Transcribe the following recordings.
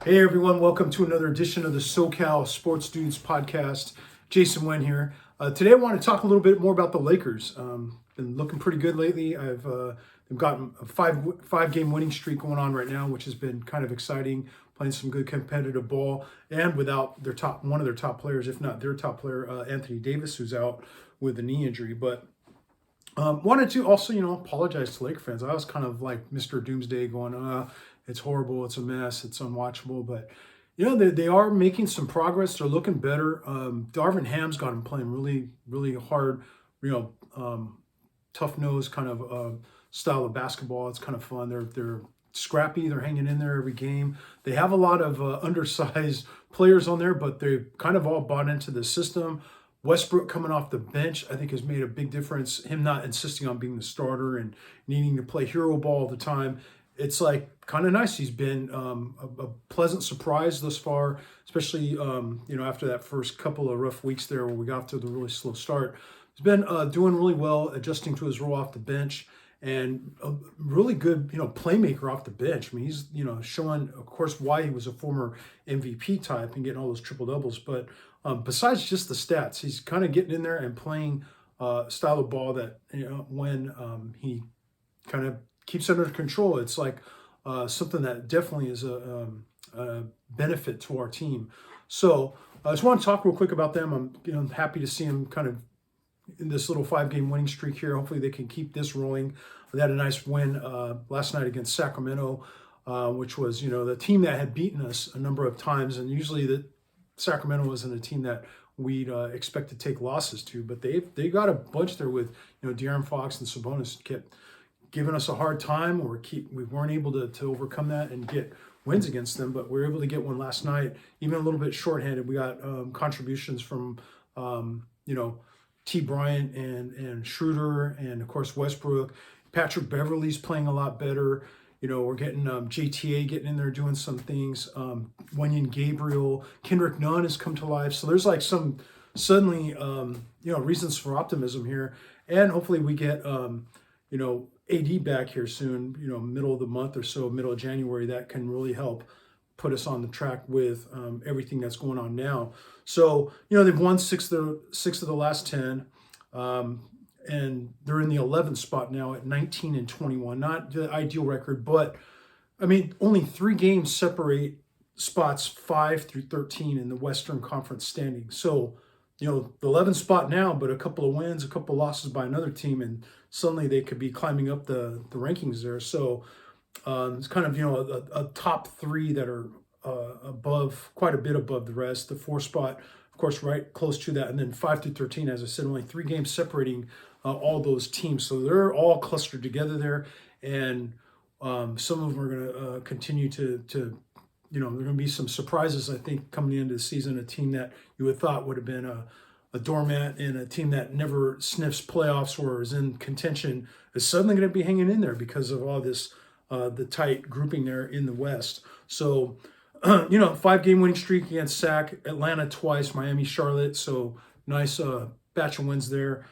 Hey everyone, welcome to another edition of the SoCal Sports Dudes podcast. Jason Wen here. Today I want to talk a little bit more about the Lakers. Been looking pretty good lately. They've gotten a five game winning streak going on right now, which has been kind of exciting. Playing some good competitive ball, and without one of their top players, if not their top player, Anthony Davis, who's out with a knee injury. But wanted to also, apologize to Laker fans. I was kind of like Mr. Doomsday going, it's horrible, it's a mess, it's unwatchable. But, they are making some progress. They're looking better. Darvin Ham's got them playing really, really hard, you know, tough nose kind of style of basketball. It's kind of fun. They're scrappy. They're hanging in there every game. They have a lot of undersized players on there, but they kind of all bought into the system. Westbrook coming off the bench, I think, has made a big difference. Him not insisting on being the starter and needing to play hero ball all the time. It's like kind of nice. He's been a pleasant surprise thus far, especially after that first couple of rough weeks there where we got to the really slow start. He's been doing really well, adjusting to his role off the bench, and a really good playmaker off the bench. I mean, he's showing, of course, why he was a former MVP type and getting all those triple doubles, but besides just the stats, he's kind of getting in there and playing style of ball that when he kind of keeps under control, it's like something that definitely is a benefit to our team. So I just want to talk real quick about them. I'm happy to see them kind of in this little 5 game winning streak here. Hopefully they can keep this rolling. They had a nice win last night against Sacramento, which was the team that had beaten us a number of times, and usually the Sacramento wasn't a team that we'd expect to take losses to, but they got a bunch there with De'Aaron Fox and Sabonis kept giving us a hard time, or we weren't able to overcome that and get wins against them. But we were able to get one last night, even a little bit shorthanded. We got contributions from T. Bryant and Schroeder, and of course Westbrook. Patrick Beverley's playing a lot better. We're getting JTA getting in there doing some things. Wenyen Gabriel, Kendrick Nunn has come to life. So there's like some suddenly reasons for optimism here, and hopefully we get AD back here soon. Middle of the month or so, middle of January. That can really help put us on the track with everything that's going on now. So they've won six of the last 10. And they're in the 11th spot now at 19-21. Not the ideal record, but I mean, only 3 games separate spots 5 through 13 in the Western Conference standings. So, the 11th spot now, but a couple of wins, a couple of losses by another team, and suddenly they could be climbing up the rankings there. So it's kind of, a top 3 that are quite a bit above the rest. The 4th spot, of course, right close to that. And then 5 through 13, as I said, only 3 games separating all those teams. So they're all clustered together there. And some of them are going to continue to there are going to be some surprises, I think, coming into the season. A team that you would thought would have been a doormat, and a team that never sniffs playoffs or is in contention is suddenly going to be hanging in there because of all this, the tight grouping there in the West. So, 5 game winning streak against Sac, Atlanta twice, Miami, Charlotte. So nice batch of wins there.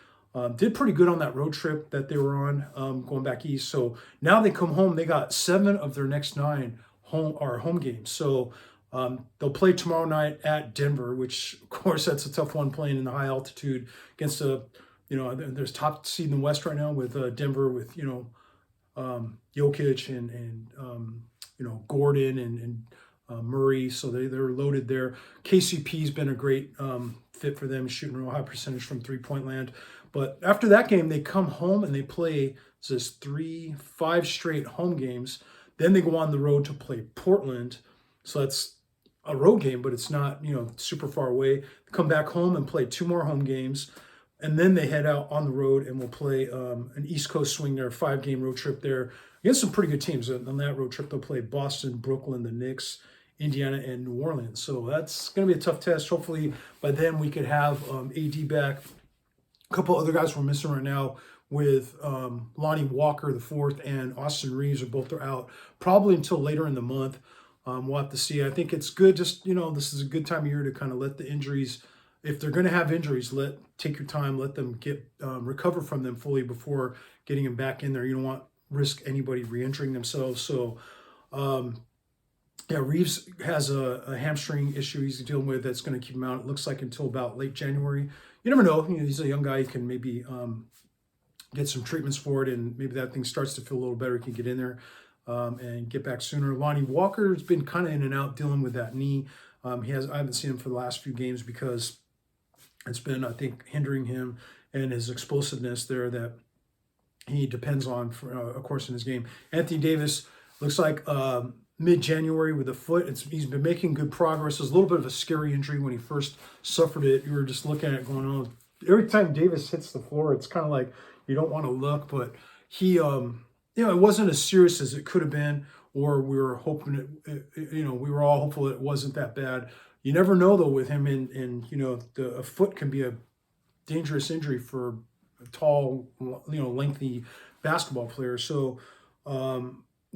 Did pretty good on that road trip that they were on going back east. So now they come home. They got 7 of their next 9 home games. So they'll play tomorrow night at Denver, which of course that's a tough one, playing in the high altitude against there's top seed in the West right now with Denver with Jokic and Gordon and Murray. So they're loaded there. KCP's been a great fit for them, shooting real high percentage from 3-point land. But after that game, they come home and they play 5 straight home games. Then they go on the road to play Portland. So that's a road game, but it's not, super far away. They come back home and play 2 more home games. And then they head out on the road and will play an East Coast swing there, 5-game road trip there against some pretty good teams. On that road trip, they'll play Boston, Brooklyn, the Knicks, Indiana, and New Orleans. So that's going to be a tough test. Hopefully by then we could have AD back. A couple other guys we're missing right now with Lonnie Walker, the 4th, and Austin Reeves are both out probably until later in the month. We'll have to see. I think it's good. Just, this is a good time of year to kind of let the injuries, if they're going to have injuries, take your time, let them get recover from them fully before getting them back in there. You don't want risk anybody re-injuring themselves. So Yeah, Reeves has a hamstring issue he's dealing with that's going to keep him out. It looks like until about late January. You never know. He's a young guy. He can maybe get some treatments for it, and maybe that thing starts to feel a little better. He can get in there and get back sooner. Lonnie Walker's been kind of in and out dealing with that knee. I haven't seen him for the last few games because it's been, I think, hindering him and his explosiveness there that he depends on, for, of course, in his game. Anthony Davis looks like mid-January with a foot. He's been making good progress. It was a little bit of a scary injury when he first suffered it. You were just looking at it going on. Every time Davis hits the floor, it's kind of like you don't want to look, but he, it wasn't as serious as it could have been, or we were hoping we were all hopeful that it wasn't that bad. You never know though with him, and a foot can be a dangerous injury for a tall, lengthy basketball player. So,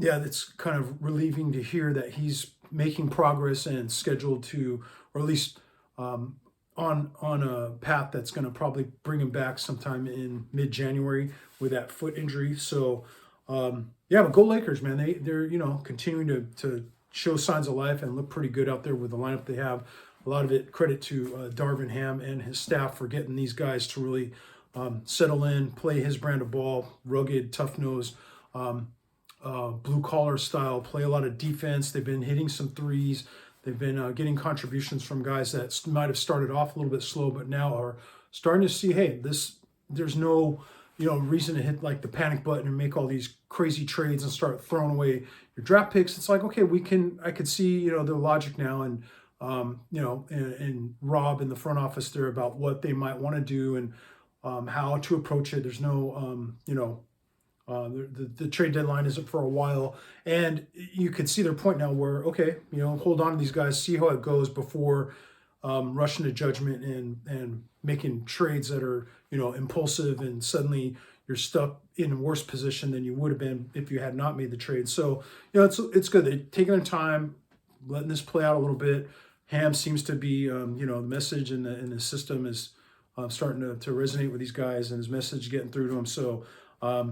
it's kind of relieving to hear that he's making progress and scheduled to, or at least on a path that's going to probably bring him back sometime in mid-January with that foot injury. So, but go Lakers, man. They're continuing to show signs of life and look pretty good out there with the lineup they have. A lot of it credit to Darvin Ham and his staff for getting these guys to really settle in, play his brand of ball, rugged, tough-nosed, blue-collar style, play a lot of defense. They've been hitting some threes. They've been getting contributions from guys that might have started off a little bit slow, but now are starting to see, hey, there's no reason to hit like the panic button and make all these crazy trades and start throwing away your draft picks. It's like, okay, I could see the logic now, and and Rob in the front office there about what they might want to do and how to approach it. There's no the trade deadline isn't for a while, and you could see their point now where, okay, hold on to these guys, see how it goes before rushing to judgment and making trades that are impulsive, and suddenly you're stuck in a worse position than you would have been if you had not made the trade. So it's good. They're taking their time, letting this play out a little bit. Ham seems to be the message in the system is starting to resonate with these guys, and his message getting through to them. So I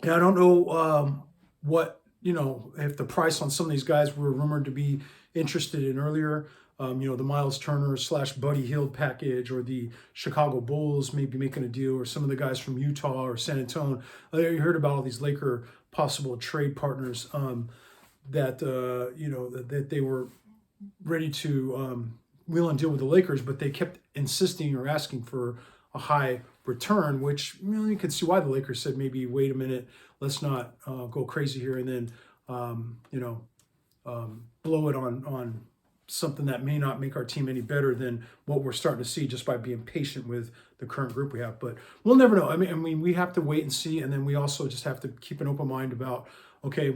don't know what if the price on some of these guys were rumored to be interested in earlier. The Miles Turner / Buddy Hield package, or the Chicago Bulls maybe making a deal, or some of the guys from Utah or San Antonio. You heard about all these Laker possible trade partners that that they were ready to wheel and deal with the Lakers, but they kept insisting or asking for a high return, which you could see why the Lakers said, maybe wait a minute, let's not go crazy here, and then blow it on something that may not make our team any better than what we're starting to see just by being patient with the current group we have. But we'll never know. I mean, we have to wait and see, and then we also just have to keep an open mind about, okay,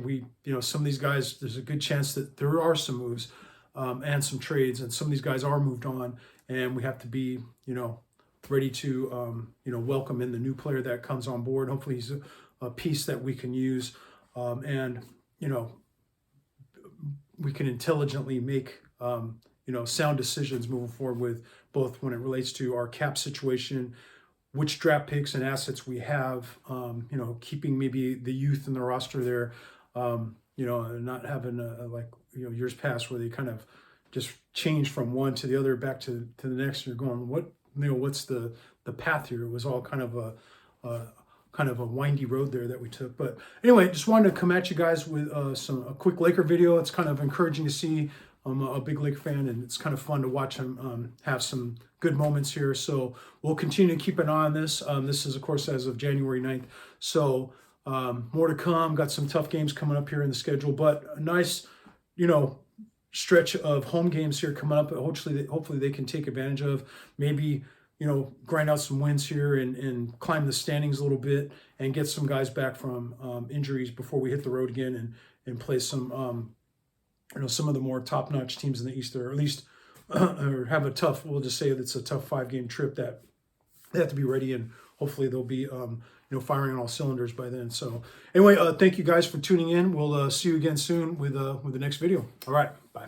some of these guys, there's a good chance that there are some moves and some trades, and some of these guys are moved on, and we have to be, ready to, welcome in the new player that comes on board. Hopefully he's a piece that we can use, and, we can intelligently make, sound decisions moving forward with both when it relates to our cap situation, which draft picks and assets we have, keeping maybe the youth in the roster there, and not having years past where they kind of just change from one to the other, back to the next, and you're going, what's the path here? It was all kind of a windy road there that we took. But anyway, just wanted to come at you guys with a quick Laker video. It's kind of encouraging to see. I'm a big Laker fan, and it's kind of fun to watch him have some good moments here. So we'll continue to keep an eye on this. This is, of course, as of January 9th. So more to come. Got some tough games coming up here in the schedule, but a nice, stretch of home games here coming up. Hopefully they can take advantage of. Maybe, grind out some wins here and climb the standings a little bit and get some guys back from injuries before we hit the road again and play some, some of the more top-notch teams in the East, or at least or have a tough, we'll just say it's a tough 5-game trip that they have to be ready, and hopefully they'll be, firing on all cylinders by then. So anyway, thank you guys for tuning in. We'll see you again soon with the next video. All right, bye.